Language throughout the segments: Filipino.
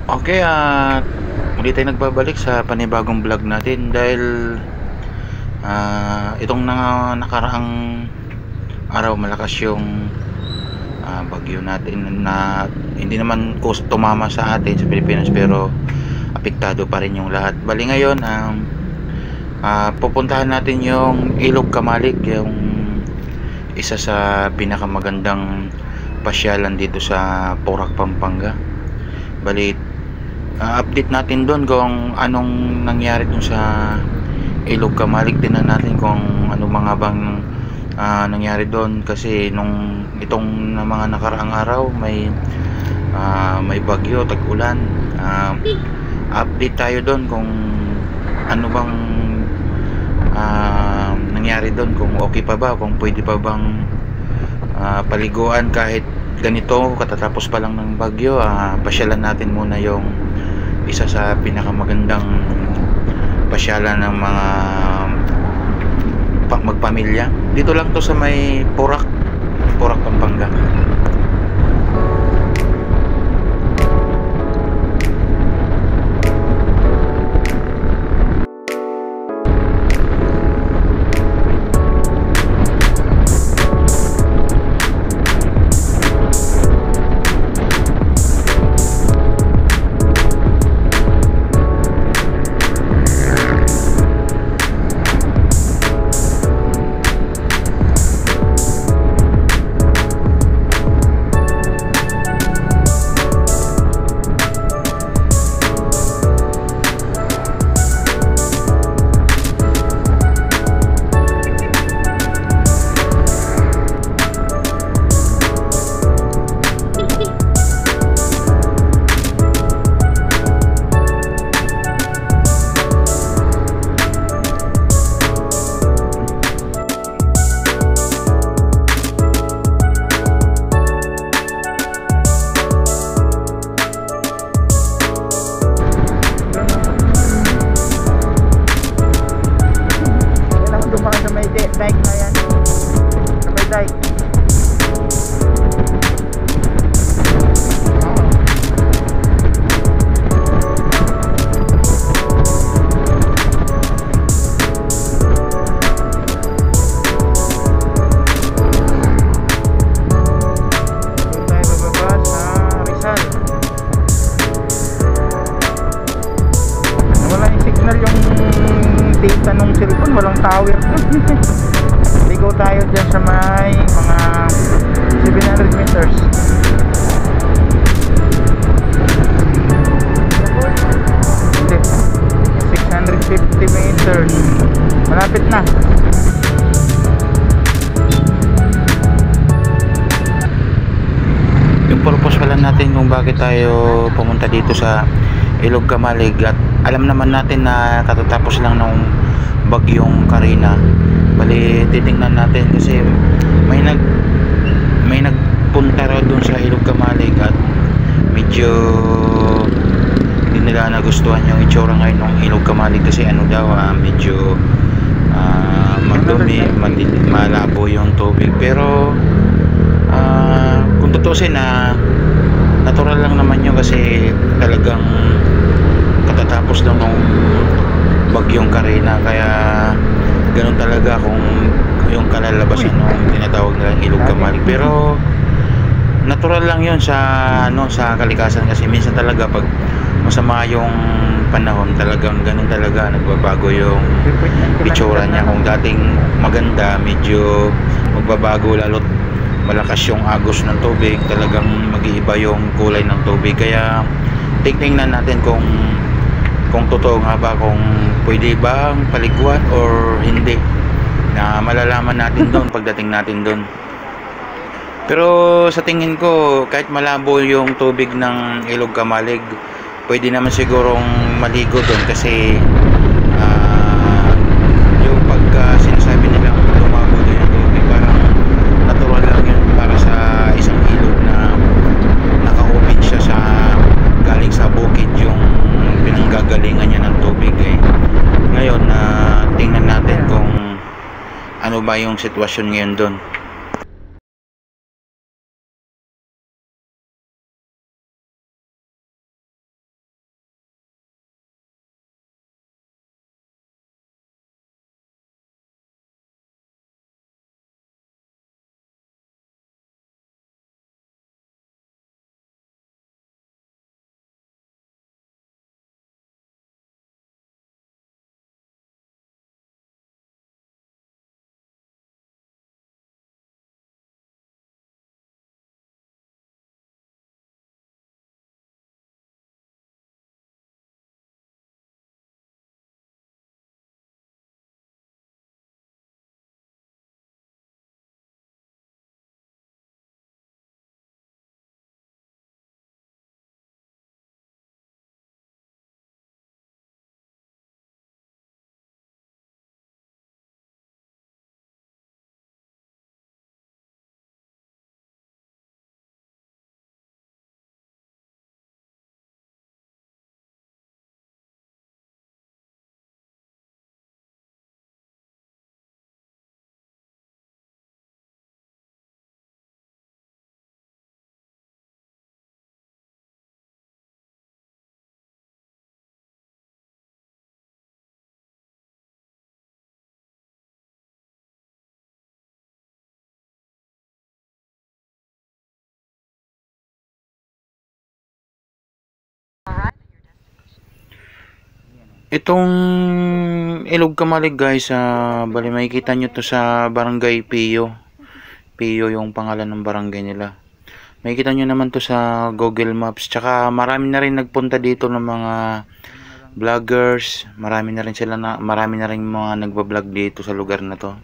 Okay, muli tayo nagbabalik sa panibagong vlog natin dahil itong nakaraang araw malakas yung bagyo natin na hindi naman tumama sa atin sa Pilipinas, pero apektado pa rin yung lahat. Bali ngayon pupuntahan natin yung Ilog Camalik, yung isa sa pinakamagandang pasyalan dito sa Porac, Pampanga. Bali update natin doon kung anong nangyari dun sa Ilog Camalik. Tingnan natin kung ano mga bang nangyari doon, kasi itong mga nakaraang araw may bagyo, tag-ulan. Update tayo doon kung ano bang nangyari doon, kung okay pa ba, kung pwede pa bang paliguan kahit ganito katatapos pa lang ng bagyo. Pasyalan natin muna yung isa sa pinakamagandang pasyalan ng mga magpamilya. Dito lang to sa may Porac, Pampanga. Dike na yan, sa may dike. Data nung cellphone, walang tower. Ligo tayo dyan sa may mga 700 meters. Hindi, 650 meters. Malapit na. Yung purpose pala natin kung bakit tayo pumunta dito sa Ilog Camalik, at alam naman natin na katatapos lang ng bagyong Karina. Bali titingnan natin kasi may nagpunta raw dun sa Ilog Camalik at medyo hindi nila nagustuhan yung itsura ngayon ng Ilog Camalik, kasi ano daw, medyo madumi, malabo yung tubig. Pero kung tutusin natural lang naman yun, kasi talagang katatapos lang ng bagyong Karina, kaya ganun talaga kung yung kalalabasan ng tinatawag nilang Ilog Camalik. Pero natural lang yun sa kalikasan, kasi minsan talaga pag masama yung panahon, talagang ganun talaga, nagbabago yung itsura niya. Kung dating maganda, medyo magbabago, lalo't malakas yung agos ng tubig, talagang mag-iiba yung kulay ng tubig. Kaya tingnan natin kung totoo nga ba, kung pwede bang paliguan or hindi, na malalaman natin doon pagdating natin doon. Pero sa tingin ko, kahit malabo yung tubig ng Ilog Camalik, pwede naman sigurong maligo doon, kasi yung pagka sinasabi nilang lumabo doon yung tubig, parang natural lang yun para sa isang ilog na naka-open siya galing sa bukid yung pinanggagalingan niya ng tubig. Ngayon tingnan natin kung ano ba yung sitwasyon ngayon doon. Itong Ilog Kamalig guys, bali makikita nyo to sa Barangay Pio. Pio yung pangalan ng barangay nila. Makikita nyo naman to sa Google Maps. Tsaka marami na rin nagpunta dito ng mga vloggers. Marami na rin mga nagbablog dito sa lugar na to.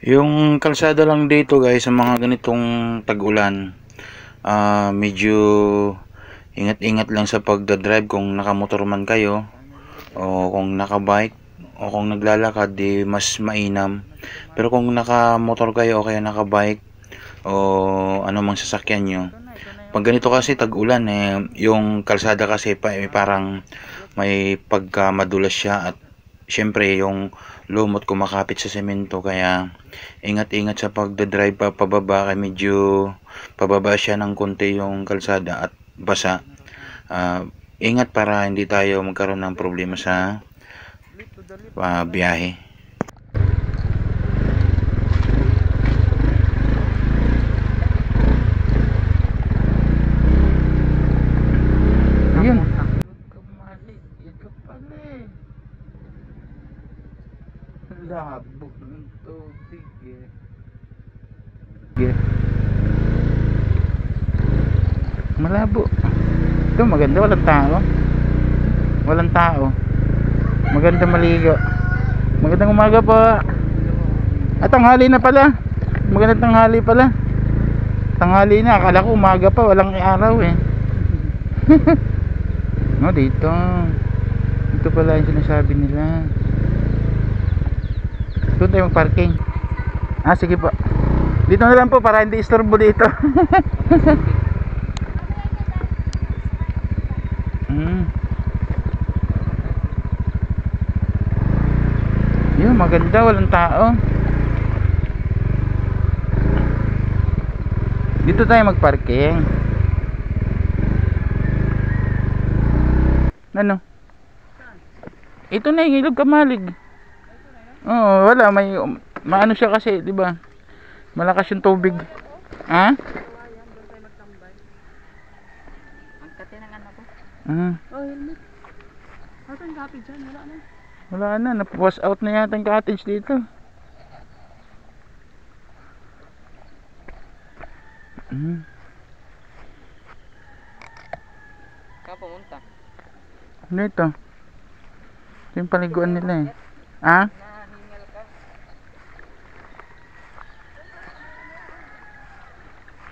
Yung kalsada lang dito guys, sa mga ganitong tag-ulan, medyo ingat-ingat lang sa pagdadrive kung nakamotor man kayo o kung nakabike o kung naglalakad, di mas mainam. Pero kung nakamotor kayo o kaya nakabike o ano mang sasakyan nyo, pag ganito kasi tag-ulan, yung kalsada kasi parang may pagkamadulas siya at syempre yung lumot kumakapit sa semento, kaya ingat-ingat sa pagdadrive pababa, kaya medyo pababa siya ng konti yung kalsada at basa. Ingat para hindi tayo magkaroon ng problema sa biyahe. Ayun. Labo ng tubig malabo. Ito maganda, walang tao, maganda maligo. Magandang umaga po. At tanghali na pala, magandang tanghali pala. Tanghali na, akala ko umaga pa, walang araw no, dito pala yung sinasabi nila. Doon tayo mag-parking. Sige po, dito na lang po para hindi istorbo dito. Yun, maganda, walang tao. Dito tayo mag-parking. Ano? Ito na yung Ilog Kamalig. Oo, wala, may maano siya kasi, di ba? Malakas yung tubig. Ha? Oh, helmet. Asan yung cottage dyan? Wala na, napawas out na yata yung cottage dito. Saan pumunta? Ano ito? Ito yung paliguan nila Ha? Nahingal ka?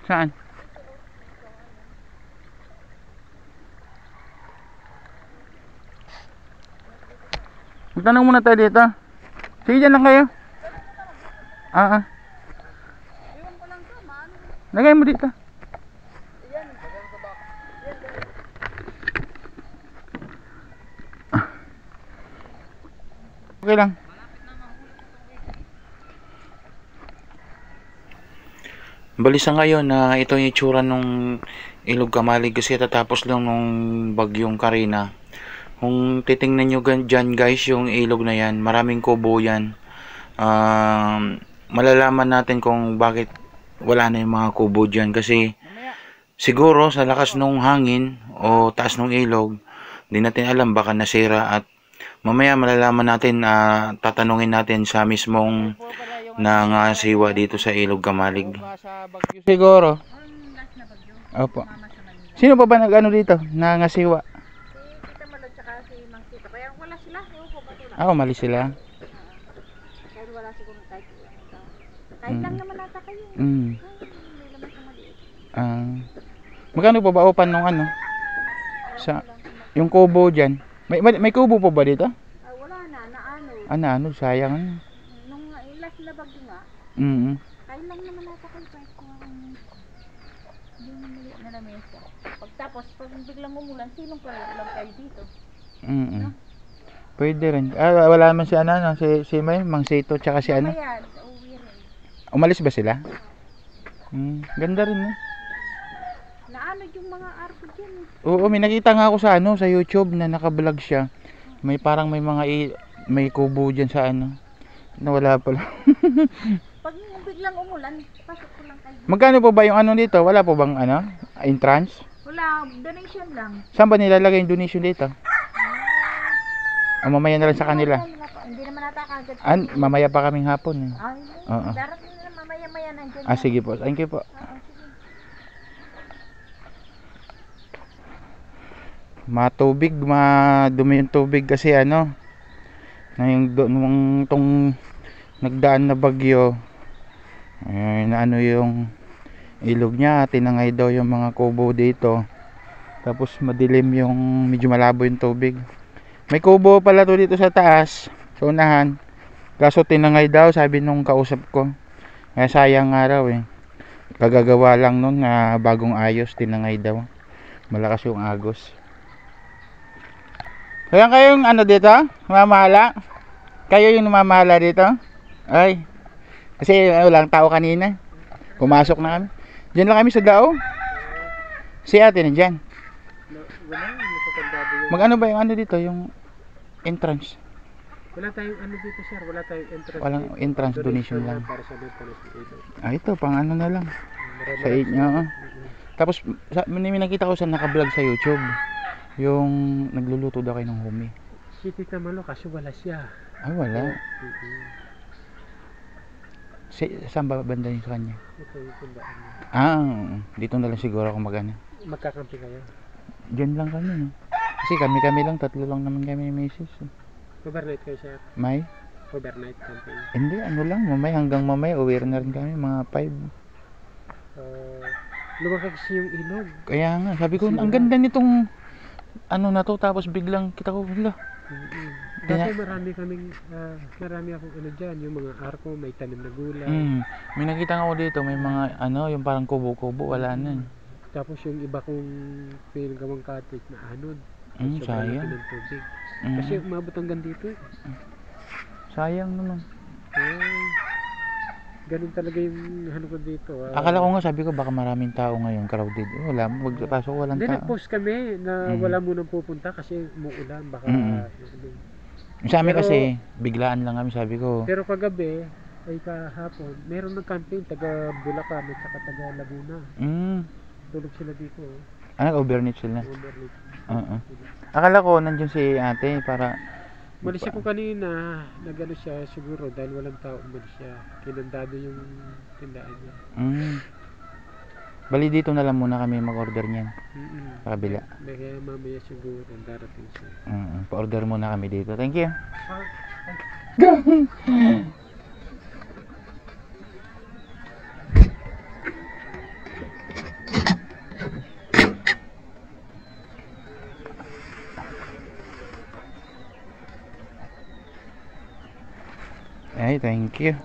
Saan? Magtanong muna tayo dito. Sige, dyan lang kayo. Iwan ko lang ka, maano? Lagay mo dito. Yan, bagang sa bak. Okay lang. Balisa ngayon na ito yung itsura nung Ilog Kamalig kasi tatapos lang nung bagyong Karina. Kung titingnan nyo dyan guys, yung ilog na yan, maraming kubo yan. Malalaman natin kung bakit wala na yung mga kubo dyan, kasi siguro sa lakas ng hangin o taas ng ilog, di natin alam, baka nasira. At mamaya malalaman natin, tatanungin natin sa mismong nangasiwa dito sa Ilog Kamalig. Siguro. Opo. Sino pa ba nag-ano dito? Nangasiwa? Umalis sila. Kaya wala siguro kahit lang naman nata kayo. May laman sa maliit. Magkano pa ba upan nung ano? Sa yung kubo diyan. May kubo pa ba dito? Wala na, naano. Naano, sayang. Nung last na bagyo nga. Kaya lang naman nata kayo kahit kung yung maliit na lamesa. Pagtapos, pag biglang umulan, sinong lang kayo dito? No? Pwede rin. Wala naman si si May, Mang Sito, tsaka si ano. Kaya, uwi rin. Umalis ba sila? Ganda rin Naano yung mga arko dyan. Oo, may nakita nga ako sa sa YouTube na naka-vlog siya. May parang may may kubo dyan sa Nawala pala. Pag biglang umulan, pasok ko lang kayo. Magkano po ba yung dito? Wala po bang entrance? Wala, donation lang. Saan ba nilalagay yung donation dito? Mamaya na lang sa kanila. Hindi naman nata kagad. Mamaya pa kaming hapon eh. Ay, Oo. darating na mamaya-maya nandiyan. Sige po. Thank you po. Oo, sige. Matubig, madumi yung tubig kasi ano. Nung tong nagdaan na bagyo. Na ano yung ilog niya, tinangay daw yung mga kubo dito. Tapos madilim yung medyo malabo yung tubig. May kubo pala to dito sa taas, sa unahan. Kaso tinangay daw, sabi nung kausap ko. Kaya sayang nga raw eh. Kagagawa lang nun na bagong ayos, tinangay daw. Malakas yung agos. Kaya kayong ano dito? Mamahala? Kayo yung mamahala dito? Ay. Kasi walang tao kanina. Pumasok na kami. Diyan lang kami sa Dao. Si ate na dyan. Mag-ano ba yung ano dito? Yung entrance? Wala tayong ano dito sir, wala tayong entrance. Walang entrance, donation lang. Para sa maintenance dito. Ito, pang ano na lang. Sa inyo. Tapos, may nakita ko sa naka-vlog sa YouTube. Yung nagluluto daw kayo ng humi. Si Tita Malo, kaso wala siya. Wala. Saan ba banda yun sa kanya? Ito yung tundaan. Dito na lang siguro ako magana. Magkakampi kayo? Diyan lang kami. Kasi kami lang, tatlo lang naman kami ni Mrs. Overnight kayo sir? May? Overnight camping? Hindi, ano lang, hanggang mamaya, uwi na rin kami, mga 5. Lumaki kasi yung ilog. Kaya nga, sabi ko, ang ganda nitong ano na to, tapos biglang kita ko, wala. Dati marami akong ano dyan, yung mga arko, may tanim na gulay. May nakita nga ako dito, may mga ano, yung parang kubo-kubo, wala na. Tapos yung iba kong pinagawang cottage na anod. Sayang. Ng tubig. Kasi umabot hanggang dito eh. Sayang naman. Ganun talaga yung ano ko dito. Akala ko nga, sabi ko baka maraming tao ngayon, crowded. Wala, magpasok walang Hindi, tao. nag-post kami na wala munang pupunta kasi umuulan. Baka sa amin kasi, biglaan lang kami, sabi ko. Pero kagabi, ay kahapon, meron ng camping taga Bulacan at saka taga Laguna. Tulog sila dito. Overnight sila. Overnight. Akala ko nandiyan si ate para Malis siya ko kanina, nagano siya siguro dahil walang tao, umalis siya. Kinandado yung tindaan niya. Bali dito na lang muna kami mag-order niyan. Sa kabila. Kaya mamaya siguro darating siya. Pa-order muna kami dito. Thank you. Ay, thank you.